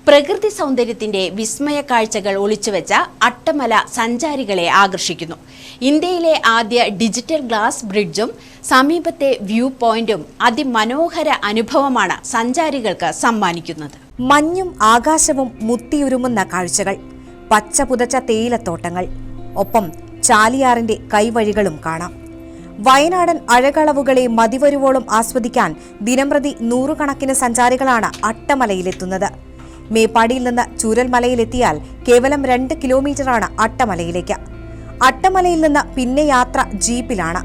പ്രകൃതി സൗന്ദര്യത്തിന്റെ വിസ്മയ കാഴ്ചകൾ ഒളിച്ചുവെച്ച അട്ടമല സഞ്ചാരികളെ ആകർഷിക്കുന്നു. ഇന്ത്യയിലെ ആദ്യ ഡിജിറ്റൽ ഗ്ലാസ് ബ്രിഡ്ജും സമീപത്തെ വ്യൂ പോയിന്റും അതിമനോഹര അനുഭവമാണ് സഞ്ചാരികൾക്ക് സമ്മാനിക്കുന്നത്. മഞ്ഞും ആകാശവും മുത്തിയുരുമുന്ന കാഴ്ചകൾ, പച്ച പുതച്ച തേയിലത്തോട്ടങ്ങൾ, ഒപ്പം ചാലിയാറിന്റെ കൈവഴികളും കാണാം. വയനാടൻ അഴകളവുകളെ മതിവരുവോളം ആസ്വദിക്കാൻ ദിനംപ്രതി നൂറുകണക്കിന് സഞ്ചാരികളാണ് അട്ടമലയിലെത്തുന്നത്. മേപ്പാടിയിൽ നിന്ന് ചൂരൽമലയിലെത്തിയാൽ കേവലം 2 കിലോമീറ്ററാണ് അട്ടമലയിലേക്ക്. അട്ടമലയിൽ നിന്ന് പിന്നെ യാത്ര ജീപ്പിലാണ്.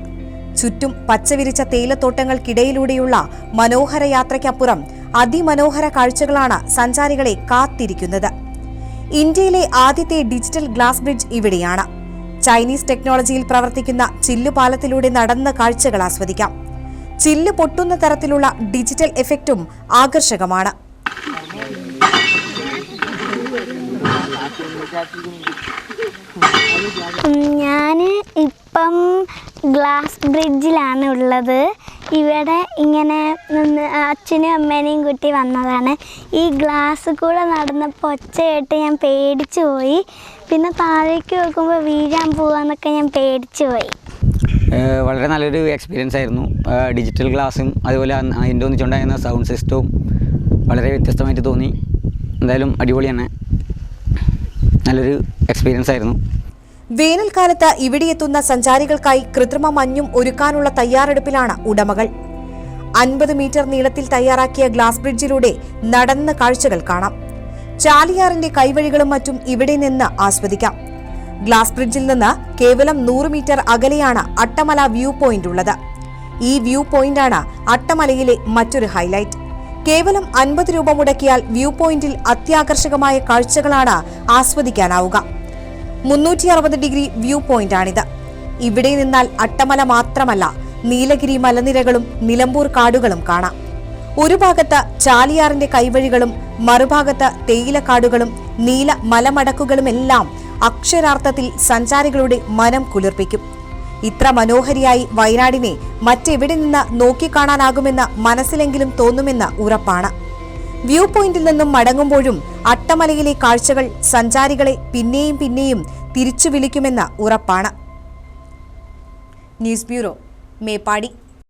ചുറ്റും പച്ചവിരിച്ച തേയിലത്തോട്ടങ്ങൾക്കിടയിലൂടെയുള്ള മനോഹര യാത്രയ്ക്കപ്പുറം അതിമനോഹര കാഴ്ചകളാണ് സഞ്ചാരികളെ കാത്തിരിക്കുന്നത്. ഇന്ത്യയിലെ ആദ്യത്തെ ഡിജിറ്റൽ ഗ്ലാസ് ബ്രിഡ്ജ് ഇവിടെയാണ്. ചൈനീസ് ടെക്നോളജിയിൽ പ്രവർത്തിക്കുന്ന ചില്ലുപാലത്തിലൂടെ നടന്ന കാഴ്ചകൾ ആസ്വദിക്കാം. ചില്ല് പൊട്ടുന്ന തരത്തിലുള്ള ഡിജിറ്റൽ എഫക്റ്റും ആകർഷകമാണ്. ഞാൻ ഇപ്പം ഗ്ലാസ് ബ്രിഡ്ജിലാണ് ഉള്ളത്. ഇവിടെ ഇങ്ങനെ അച്ഛനും അമ്മേനെയും കൂട്ടി വന്നതാണ്. ഈ ഗ്ലാസ് കൂടെ നടന്നപ്പോൾ ഒച്ച കേട്ട് ഞാൻ പേടിച്ചു പോയി. പിന്നെ താഴേക്ക് നോക്കുമ്പോൾ വീഴാൻ പോവാന്നൊക്കെ ഞാൻ പേടിച്ചു പോയി. വളരെ നല്ലൊരു എക്സ്പീരിയൻസ് ആയിരുന്നു. ഡിജിറ്റൽ ഗ്ലാസും അതുപോലെ അതിൻ്റെ ഒന്നിച്ചുണ്ടായിരുന്ന സൗണ്ട് സിസ്റ്റവും വളരെ വ്യത്യസ്തമായിട്ട് തോന്നി. എന്തായാലും അടിപൊളിയാണ്, നല്ലൊരു എക്സ്പീരിയൻസ് ആയിരുന്നു. വേനൽക്കാലത്ത് ഇവിടെയെത്തുന്ന സഞ്ചാരികൾക്കായി കൃത്രിമ മഞ്ഞും ഒരുക്കാനുള്ള തയ്യാറെടുപ്പിലാണ് ഉടമകൾ. 50 മീറ്റർ നീളത്തിൽ തയ്യാറാക്കിയ ഗ്ലാസ് ബ്രിഡ്ജിലൂടെ നടന്ന കാഴ്ചകൾ കാണാം. ചാലിയാറിന്റെ കൈവഴികളും മറ്റും ഇവിടെ നിന്ന് ആസ്വദിക്കാം. ഗ്ലാസ് ബ്രിഡ്ജിൽ നിന്ന് കേവലം 100 മീറ്റർ അകലെയാണ് അട്ടമല വ്യൂ പോയിന്റ് ഉള്ളത്. ഈ വ്യൂ പോയിന്റാണ് അട്ടമലയിലെ മറ്റൊരു ഹൈലൈറ്റ്. കേവലം 50 രൂപ മുടക്കിയാൽ വ്യൂ പോയിന്റിൽ അത്യാകർഷകമായ കാഴ്ചകളാണ് ആസ്വദിക്കാനാവുക. 360 ഡിഗ്രി വ്യൂ പോയിന്റാണിത്. ഇവിടെ നിന്നാൽ അട്ടമല മാത്രമല്ല, നീലഗിരി മലനിരകളും നിലമ്പൂർ കാടുകളും കാണാം. ഒരു ഭാഗത്ത് ചാലിയാറിന്റെ കൈവഴികളും മറുഭാഗത്ത് തേയിലക്കാടുകളും നീല മലമടക്കുകളുമെല്ലാം അക്ഷരാർത്ഥത്തിൽ സഞ്ചാരികളുടെ മനം കുളിർപ്പിക്കും. ഇത്ര മനോഹരിയായി വയനാടിനെ മറ്റെവിടെ നിന്ന് നോക്കിക്കാണാനാകുമെന്ന് മനസ്സിലെങ്കിലും തോന്നുമെന്ന് ഉറപ്പാണ്. വ്യൂ പോയിന്റിൽ നിന്നും മടങ്ങുമ്പോഴും അട്ടമലയിലെ കാഴ്ചകൾ സഞ്ചാരികളെ പിന്നെയും പിന്നെയും തിരിച്ചു വിളിക്കുമെന്ന് ഉറപ്പാണ്. News bureau, Meppadi.